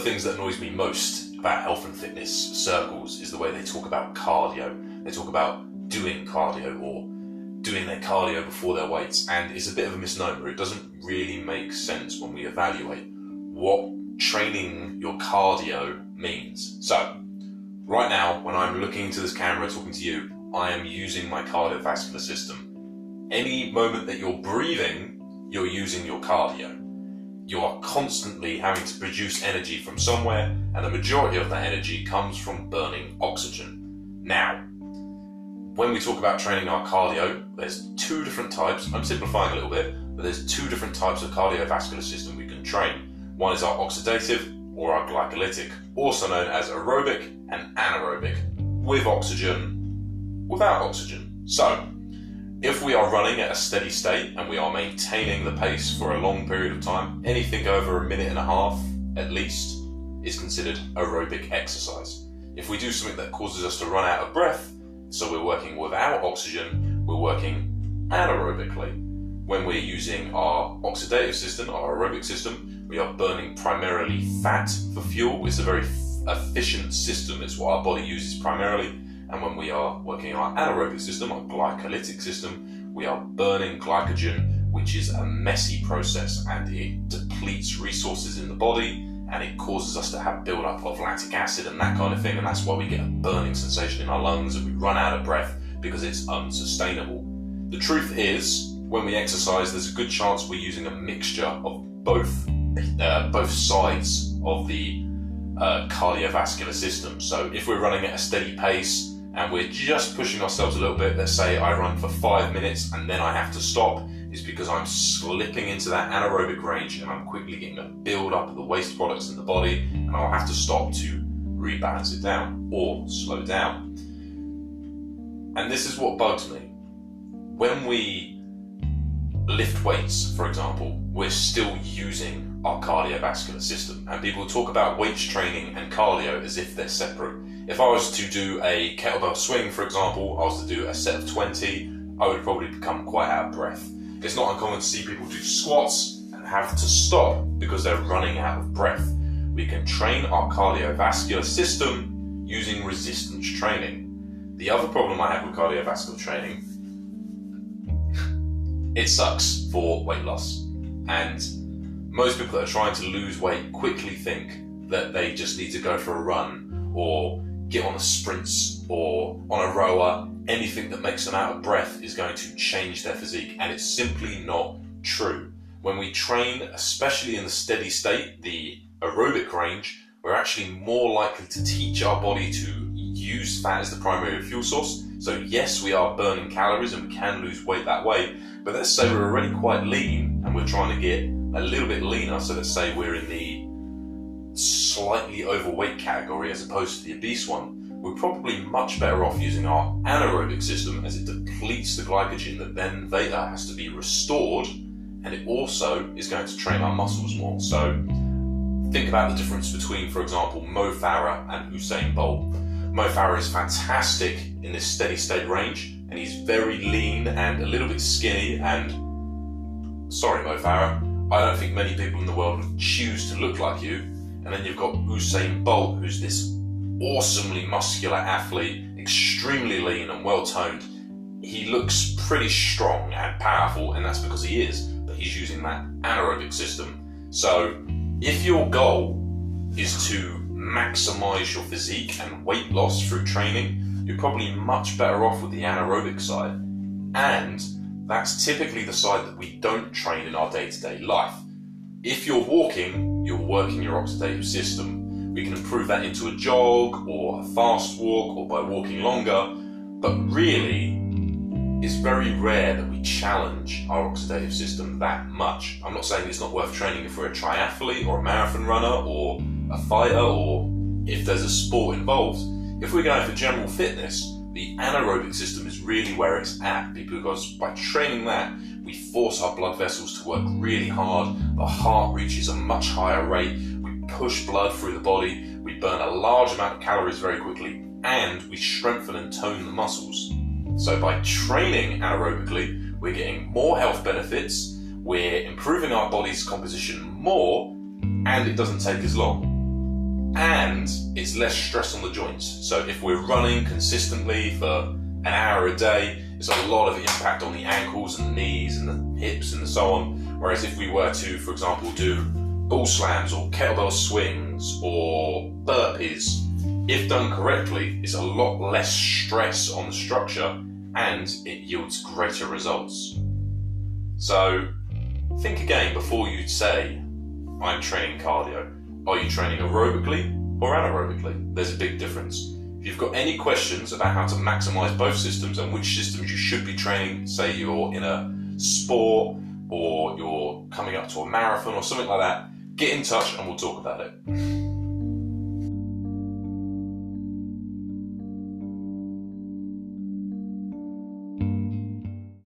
the things that annoys me most about health and fitness circles is the way they talk about cardio. They talk about doing cardio or doing their cardio before their weights, and it's a bit of a misnomer. It doesn't really make sense when we evaluate what training your cardio means. So, right now, when I'm looking into this camera talking to you, I am using my cardiovascular system. Any moment that you're breathing, you're using your cardio. You are constantly having to produce energy from somewhere, and the majority of that energy comes from burning oxygen. Now, when we talk about training our cardio, there's two different types. I'm simplifying a little bit, but there's two different types of cardiovascular system we can train. One is our oxidative or our glycolytic, also known as aerobic and anaerobic, with oxygen, without oxygen. So, if we are running at a steady state and we are maintaining the pace for a long period of time, anything over a minute and a half at least is considered aerobic exercise. If we do something that causes us to run out of breath, so we're working without oxygen, we're working anaerobically. When we're using our oxidative system, our aerobic system, we are burning primarily fat for fuel. It's a very efficient system. It's what our body uses primarily. And when we are working our anaerobic system, our glycolytic system, we are burning glycogen, which is a messy process, and it depletes resources in the body, and it causes us to have build-up of lactic acid and that kind of thing, and that's why we get a burning sensation in our lungs and we run out of breath, because it's unsustainable. The truth is, when we exercise, there's a good chance we're using a mixture of both sides of the cardiovascular system. So if we're running at a steady pace and we're just pushing ourselves a little bit, let's say I run for 5 minutes and then I have to stop, is because I'm slipping into that anaerobic range and I'm quickly getting a build up of the waste products in the body, and I'll have to stop to rebalance it down or slow down. And this is what bugs me. When we lift weights, for example, we're still using our cardiovascular system, and people talk about weights training and cardio as if they're separate. If I was to do a kettlebell swing, for example, I was to do a set of 20, I would probably become quite out of breath. It's not uncommon to see people do squats and have to stop because they're running out of breath. We can train our cardiovascular system using resistance training. The other problem I have with cardiovascular training, it sucks for weight loss. And most people that are trying to lose weight quickly think that they just need to go for a run or get on the sprints or on a rower. Anything that makes them out of breath is going to change their physique, and it's simply not true. When we train, especially in the steady state, the aerobic range, we're actually more likely to teach our body to use fat as the primary fuel source. So yes, we are burning calories and we can lose weight that way, but let's say we're already quite lean and we're trying to get a little bit leaner. So let's say we're in the slightly overweight category as opposed to the obese one. We're probably much better off using our anaerobic system, as it depletes the glycogen that then later has to be restored, and it also is going to train our muscles more. So think about the difference between, for example, Mo Farah and Usain Bolt. Mo Farah is fantastic in this steady state range, and he's very lean and a little bit skinny, and sorry Mo Farah, I don't think many people in the world would choose to look like you. And then you've got Usain Bolt, who's this awesomely muscular athlete, extremely lean and well toned. He looks pretty strong and powerful, and that's because he is, but he's using that anaerobic system. So if your goal is to maximize your physique and weight loss through training, you're probably much better off with the anaerobic side. And that's typically the side that we don't train in our day-to-day life. If you're walking, you're working your oxidative system. We can improve that into a jog or a fast walk or by walking longer, but really, it's very rare that we challenge our oxidative system that much. I'm not saying it's not worth training if we're a triathlete or a marathon runner or a fighter, or if there's a sport involved. If we're going for general fitness, the anaerobic system is really where it's at, because by training that, we force our blood vessels to work really hard, the heart reaches a much higher rate, we push blood through the body, we burn a large amount of calories very quickly, and we strengthen and tone the muscles. So by training anaerobically, we're getting more health benefits, we're improving our body's composition more, and it doesn't take as long. and it's less stress on the joints. So if we're running consistently for an hour a day, it's a lot of impact on the ankles and the knees and the hips and so on. Whereas if we were to, for example, do bull slams or kettlebell swings or burpees, if done correctly, it's a lot less stress on the structure and it yields greater results. So think again before you say, I'm training cardio. Are you training aerobically or anaerobically? There's a big difference. If you've got any questions about how to maximize both systems and which systems you should be training, say you're in a sport or you're coming up to a marathon or something like that, get in touch and we'll talk about it.